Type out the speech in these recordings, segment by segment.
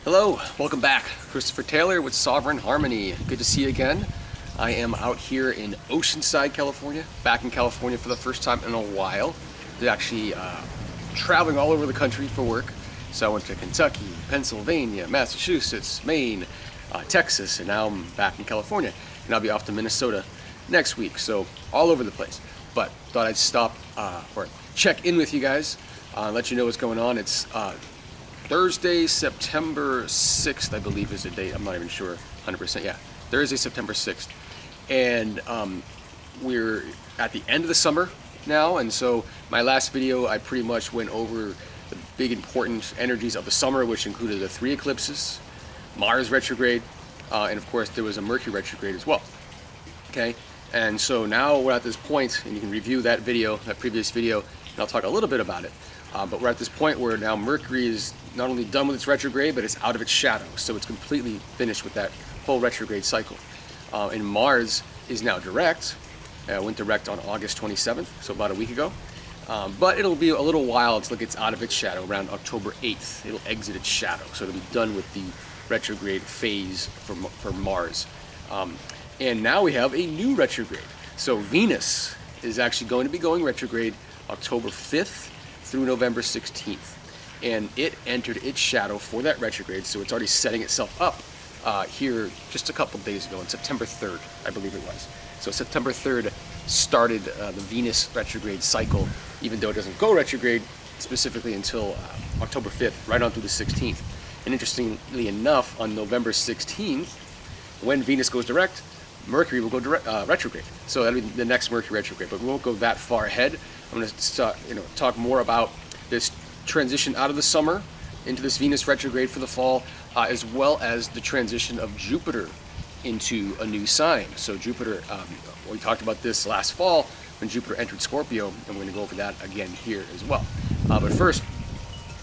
Hello, welcome back. Christopher Taylor with Sovereign Harmony. Good to see you again. I am out here in Oceanside, California. Back in California for the first time in a while. They're actually traveling all over the country for work. So I went to Kentucky, Pennsylvania, Massachusetts, Maine, Texas, and now I'm back in California. And I'll be off to Minnesota next week. So all over the place. But thought I'd stop or check in with you guys, let you know what's going on. It's Thursday, September 6th, I believe is the date. I'm not even sure 100%. Yeah, Thursday, September 6th. And we're at the end of the summer now. And so my last video, I pretty much went over the big important energies of the summer, which included the 3 eclipses, Mars retrograde, and of course there was a Mercury retrograde as well. Okay, and so now we're at this point, and you can review that video, that previous video, and I'll talk a little bit about it. But we're at this point where now Mercury is not only done with its retrograde, but it's out of its shadow. So it's completely finished with that whole retrograde cycle. And Mars is now direct. Went direct on August 27th, so about a week ago. But it'll be a little while until it gets out of its shadow, around October 8th. It'll exit its shadow, so it'll be done with the retrograde phase for Mars. And now we have a new retrograde. So Venus is actually going to be going retrograde October 5th through November 16th. And it entered its shadow for that retrograde, so it's already setting itself up here just a couple days ago, on September 3rd, I believe it was. So September 3rd started the Venus retrograde cycle, even though it doesn't go retrograde specifically until October 5th, right on through the 16th. And interestingly enough, on November 16th, when Venus goes direct, Mercury will go retrograde. So that'll be the next Mercury retrograde, but we won't go that far ahead. I'm going to talk more about this transition out of the summer into this Venus retrograde for the fall, as well as the transition of Jupiter into a new sign. So Jupiter, we talked about this last fall when Jupiter entered Scorpio, and we're going to go over that again here as well. But first,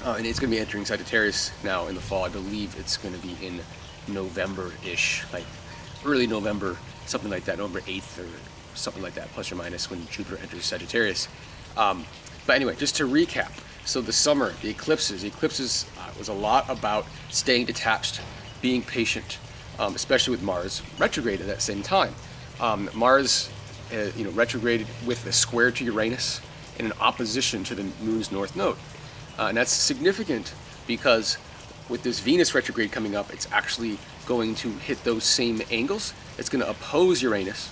and it's going to be entering Sagittarius now in the fall. I believe it's going to be in November-ish, like early November, something like that, November 8th or something like that, plus or minus, when Jupiter enters Sagittarius. But anyway, just to recap, so the summer, the eclipses was a lot about staying detached, being patient, especially with Mars retrograde at that same time. Mars, retrograded with a square to Uranus in an opposition to the moon's north node. And that's significant because with this Venus retrograde coming up, it's actually going to hit those same angles. It's going to oppose Uranus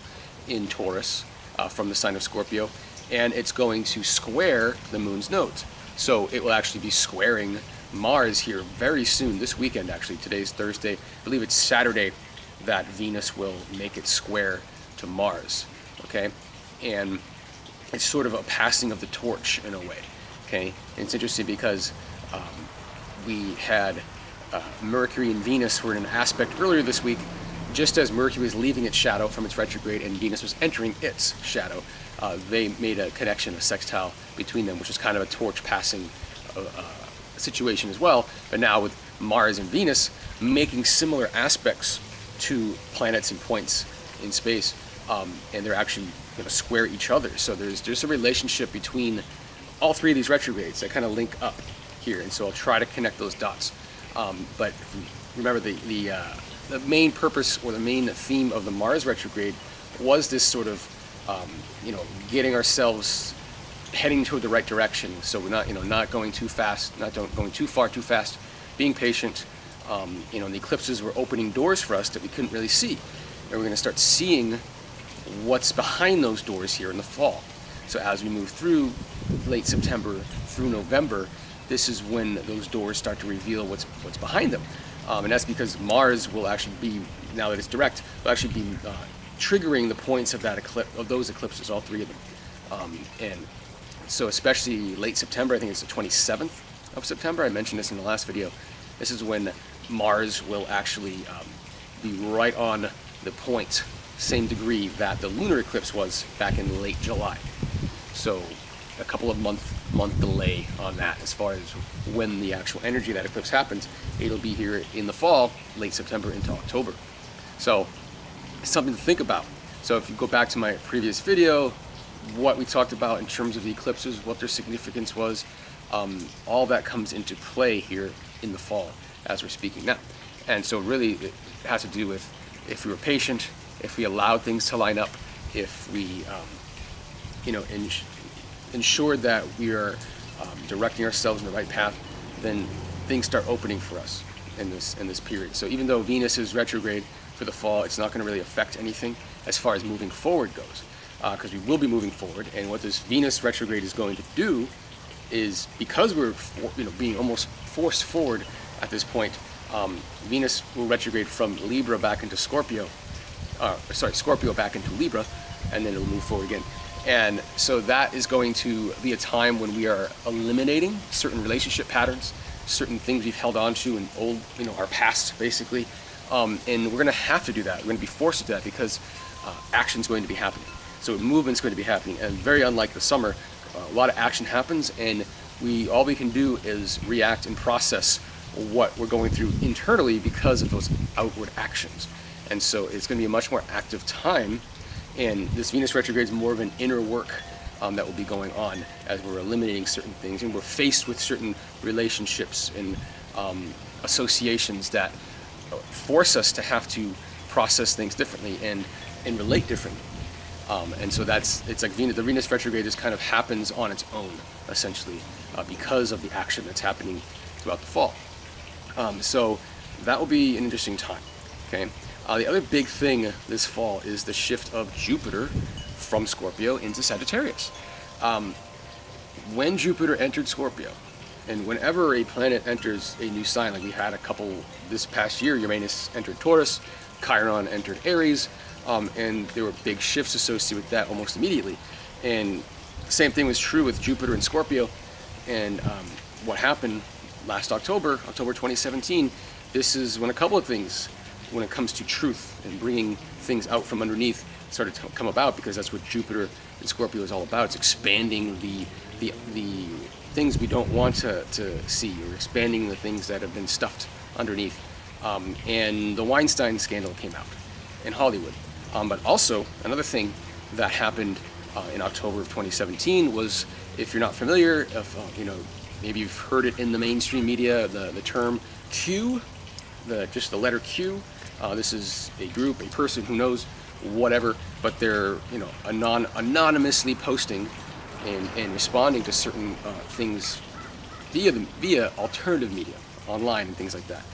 in Taurus from the sign of Scorpio, and it's going to square the moon's nodes. So it will actually be squaring Mars here very soon, this weekend actually. Today's Thursday, I believe it's Saturday that Venus will make it square to Mars, okay? And it's sort of a passing of the torch in a way, okay? And it's interesting because we had Mercury and Venus were in an aspect earlier this week, just as Mercury was leaving its shadow from its retrograde and Venus was entering its shadow. They made a connection, a sextile between them, which is kind of a torch passing situation as well. But now with Mars and Venus making similar aspects to planets and points in space, and they're actually going to square each other. So there's a relationship between all 3 of these retrogrades that kind of link up here, and so I'll try to connect those dots. But remember, the main purpose or the main theme of the Mars retrograde was this sort of getting ourselves heading toward the right direction. So we're not going too fast, not going too far too fast, being patient. The eclipses were opening doors for us that we couldn't really see, and we're going to start seeing what's behind those doors here in the fall. So as we move through late September through November, this is when those doors start to reveal what's behind them. And that's because Mars will actually be, now that it's direct, will actually be triggering the points of those eclipses, all 3 of them. And so especially late September, I think it's the 27th of September, I mentioned this in the last video, this is when Mars will actually be right on the point, same degree that the lunar eclipse was back in late July. So a couple of month delay on that as far as when the actual energy of that eclipse happens. It'll be here in the fall, late September into October. So it's something to think about. So if you go back to my previous video, what we talked about in terms of the eclipses, what their significance was, all that comes into play here in the fall. as we're speaking now. And so really it has to do with if we were patient, if we allowed things to line up, if we ensured that we are directing ourselves in the right path, then things start opening for us in this period. So even though Venus is retrograde for the fall, it's not going to really affect anything as far as moving forward goes, because we will be moving forward. And what this Venus retrograde is going to do is, because we're being almost forced forward at this point, Venus will retrograde from Libra back into Scorpio, Scorpio back into Libra, and then it'll move forward again. And so that is going to be a time when we are eliminating certain relationship patterns, certain things we've held on to in old, our past, basically. And we're going to have to do that. We're going to be forced to do that because action's going to be happening. So movement's going to be happening. And very unlike the summer, a lot of action happens, and all we can do is react and process what we're going through internally because of those outward actions. And so it's going to be a much more active time. And this Venus retrograde is more of an inner work that will be going on as we're eliminating certain things, and we're faced with certain relationships and associations that force us to have to process things differently and relate differently. And so it's like the Venus retrograde just kind of happens on its own, essentially, because of the action that's happening throughout the fall. So that will be an interesting time. Okay. The other big thing this fall is the shift of Jupiter from Scorpio into Sagittarius. When Jupiter entered Scorpio, and whenever a planet enters a new sign, like we had a couple this past year, Uranus entered Taurus, Chiron entered Aries, and there were big shifts associated with that almost immediately. And the same thing was true with Jupiter and Scorpio. And what happened last October 2017, this is when a couple of things, when it comes to truth and bringing things out from underneath, started to come about, because that's what Jupiter and Scorpio is all about. It's expanding the things we don't want to see, or expanding the things that have been stuffed underneath. And the Weinstein scandal came out in Hollywood. But also another thing that happened in October of 2017 was, if you're not familiar, maybe you've heard it in the mainstream media, the term Q, just the letter Q. This is a group, a person, who knows, whatever, but they're anonymously posting and responding to certain things via alternative media, online and things like that,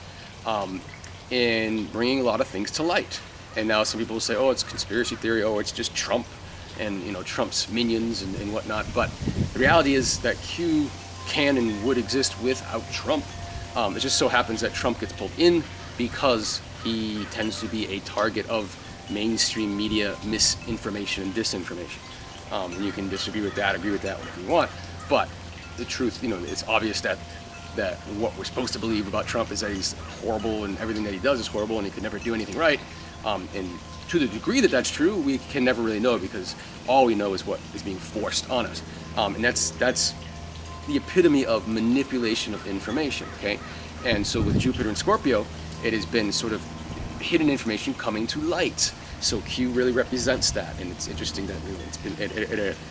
and bringing a lot of things to light. And now some people will say, oh, it's conspiracy theory, oh, it's just Trump and Trump's minions and whatnot. But the reality is that Q can and would exist without Trump. It just so happens that Trump gets pulled in because he tends to be a target of mainstream media misinformation and disinformation. And you can disagree with that, agree with that, whatever you want. But the truth, it's obvious that what we're supposed to believe about Trump is that he's horrible and everything that he does is horrible and he could never do anything right. And to the degree that that's true, we can never really know, because all we know is what is being forced on us. And that's the epitome of manipulation of information, okay? And so with Jupiter and Scorpio, it has been sort of hidden information coming to light. So Q really represents that, and it's interesting that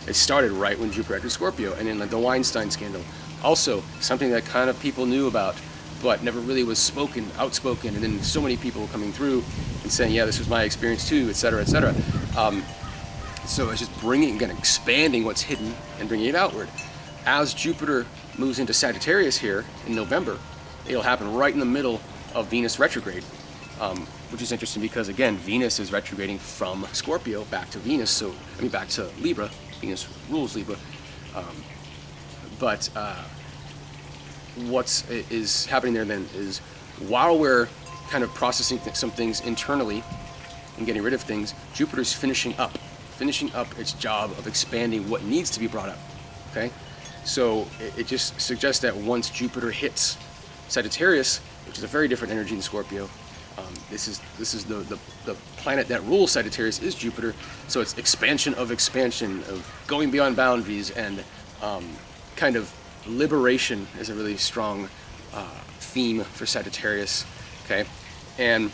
it started right when Jupiter entered Scorpio, and then the Weinstein scandal, also something that kind of people knew about, but never really was outspoken, and then so many people coming through and saying, yeah, this was my experience too, etc., etc. So it's just expanding what's hidden and bringing it outward. As Jupiter moves into Sagittarius here in November, it'll happen right in the middle of Venus retrograde, which is interesting because, again, Venus is retrograding from Scorpio back to Venus, back to Libra. Venus rules Libra. But what is happening there then is, while we're kind of processing some things internally and getting rid of things, Jupiter's finishing up its job of expanding what needs to be brought up, okay? So it just suggests that once Jupiter hits Sagittarius, which is a very different energy than Scorpio, this is the planet that rules Sagittarius is Jupiter, so it's expansion of going beyond boundaries, and kind of liberation is a really strong theme for Sagittarius, okay? And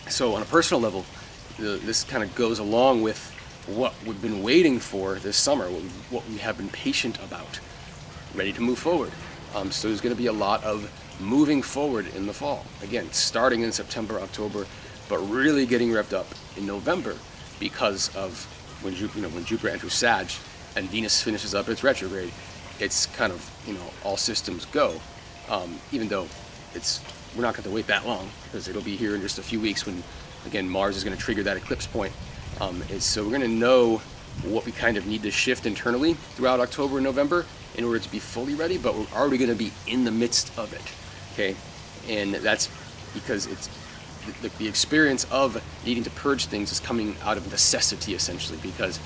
so on a personal level, this kind of goes along with what we've been waiting for this summer, what we have been patient about, ready to move forward. So there's going to be a lot of moving forward in the fall. Again, starting in September, October, but really getting revved up in November because of when Jupiter enters Sag and Venus finishes up its retrograde. It's kind of, all systems go. Even though we're not going to wait that long, because it'll be here in just a few weeks when, again, Mars is going to trigger that eclipse point. So we're going to know what we kind of need to shift internally throughout October and November in order to be fully ready, but we're already going to be in the midst of it, okay? And that's because it's the experience of needing to purge things is coming out of necessity, essentially, because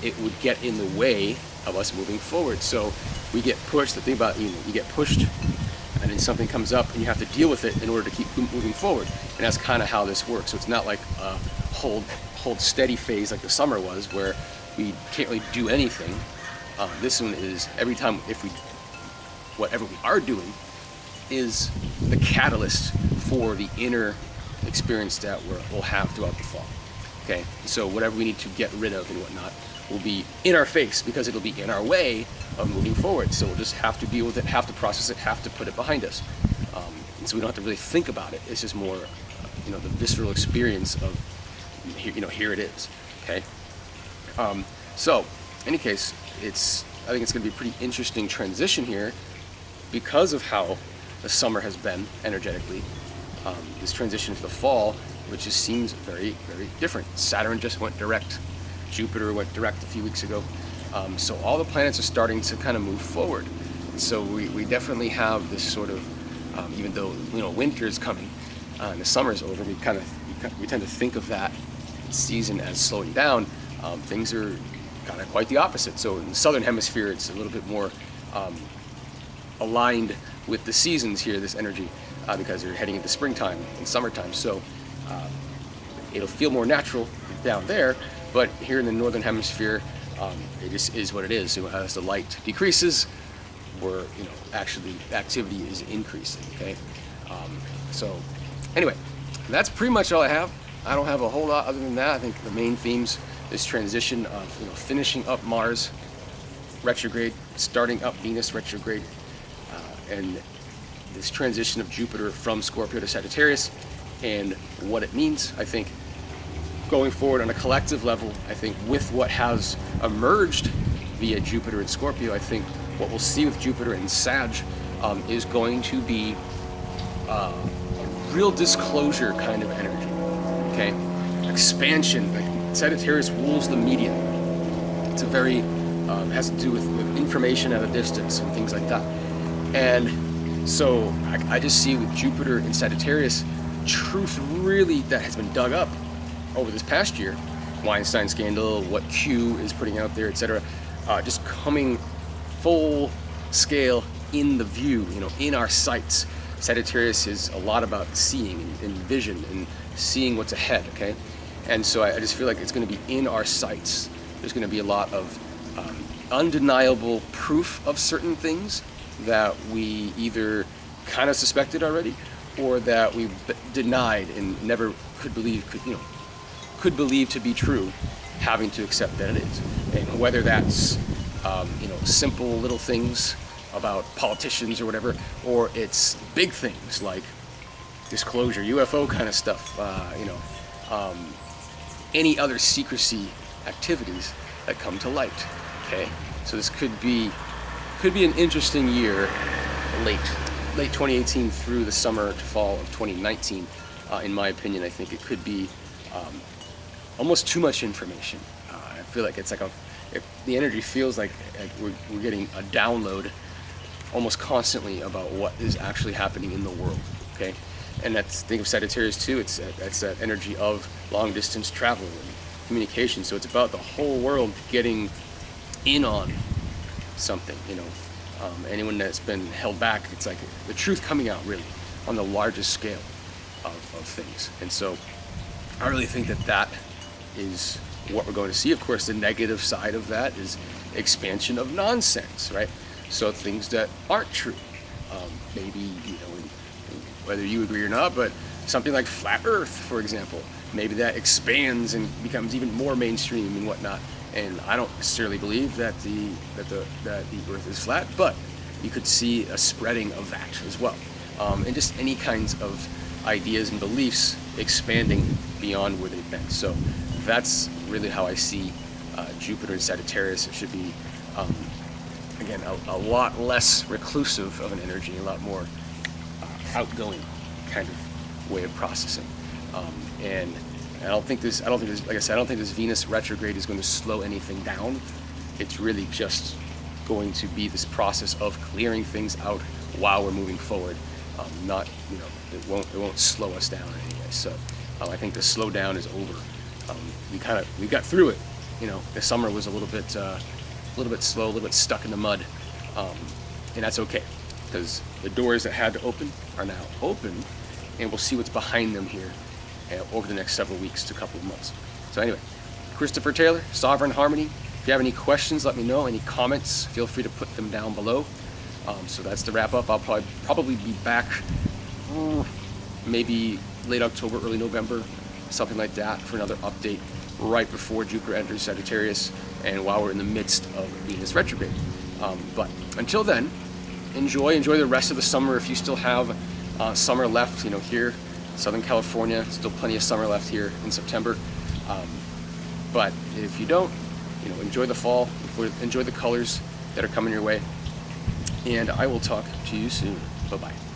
it would get in the way of us moving forward. So we get pushed. The thing about, you get pushed, and then something comes up, and you have to deal with it in order to keep moving forward. And that's kind of how this works. So it's not like a hold steady phase like the summer was, where we can't really do anything. This one is every time, whatever we are doing is the catalyst for the inner experience that we'll have throughout the fall. Okay, so whatever we need to get rid of and whatnot will be in our face because it'll be in our way of moving forward. So we'll just have to deal with it, have to process it, have to put it behind us. And so we don't have to really think about it. It's just more, the visceral experience of, here it is. Okay. So, in any case, I think it's going to be a pretty interesting transition here because of how the summer has been energetically. This transition to the fall, which just seems very, very different. Saturn just went direct. Jupiter went direct a few weeks ago. So all the planets are starting to kind of move forward. So we definitely have this sort of, even though winter is coming and the summer is over, we tend to think of that season as slowing down. Things are kind of quite the opposite. So in the southern hemisphere, it's a little bit more aligned with the seasons here, this energy, because you're heading into springtime and summertime. So it'll feel more natural down there, but here in the northern hemisphere, it just is what it is. So as the light decreases, actually activity is increasing. Okay. So anyway, that's pretty much all I have. I don't have a whole lot other than that. I think the main themes, this transition of finishing up Mars retrograde, starting up Venus retrograde, and this transition of Jupiter from Scorpio to Sagittarius, and what it means. I think going forward on a collective level, I think with what has emerged via Jupiter and Scorpio, I think what we'll see with Jupiter and Sag is going to be a real disclosure kind of energy. Okay, expansion. Like Sagittarius rules the medium. It's a very has to do with information at a distance and things like that. And so I just see with Jupiter and Sagittarius, truth really that has been dug up over this past year, Weinstein scandal, what Q is putting out there, etc., just coming full scale in the view, in our sights. Sagittarius is a lot about seeing and vision and seeing what's ahead, okay? And so I just feel like it's going to be in our sights. There's going to be a lot of undeniable proof of certain things that we either kind of suspected already or that we denied and never could believe to be true, having to accept that it is. And whether that's simple little things about politicians or whatever, or it's big things like disclosure, UFO kind of stuff, any other secrecy activities that come to light. Okay, so this could be an interesting year, late 2018 through the summer to fall of 2019. In my opinion, I think it could be almost too much information. I feel like it's like the energy feels like we're getting a download almost constantly about what is actually happening in the world. Okay, and think of Sagittarius too. That's that energy of long distance travel and communication. So it's about the whole world getting in on something. Anyone that's been held back, it's like the truth coming out really on the largest scale of things. And so I really think that is what we're going to see. Of course, the negative side of that is expansion of nonsense, right? So things that aren't true, maybe, whether you agree or not, but something like flat Earth, for example, maybe that expands and becomes even more mainstream and whatnot. And I don't necessarily believe that the Earth is flat, but you could see a spreading of that as well. and just any kinds of ideas and beliefs expanding beyond where they've been. So that's really how I see Jupiter in Sagittarius. It should be, again, a lot less reclusive of an energy, a lot more outgoing kind of way of processing. And I don't think this, like I said, I don't think this Venus retrograde is going to slow anything down. It's really just going to be this process of clearing things out while we're moving forward. Not, you know, it won't slow us down in any way. So I think the slowdown is over. We got through it. You know, the summer was a little bit slow, a little bit stuck in the mud, and that's okay, because the doors that had to open are now open, and we'll see what's behind them here over the next several weeks to a couple of months. So anyway, Christopher Taylor, Sovereign Harmony. If you have any questions, let me know. Any comments, feel free to put them down below. So that's the wrap up. I'll probably be back maybe late October, early November, something like that, for another update right before Jupiter enters Sagittarius and while we're in the midst of Venus retrograde. But until then, enjoy the rest of the summer. If you still have summer left, you know, here, Southern California, still plenty of summer left here in September. But if you don't, you know, enjoy the fall, enjoy the colors that are coming your way. And I will talk to you soon. Bye-bye.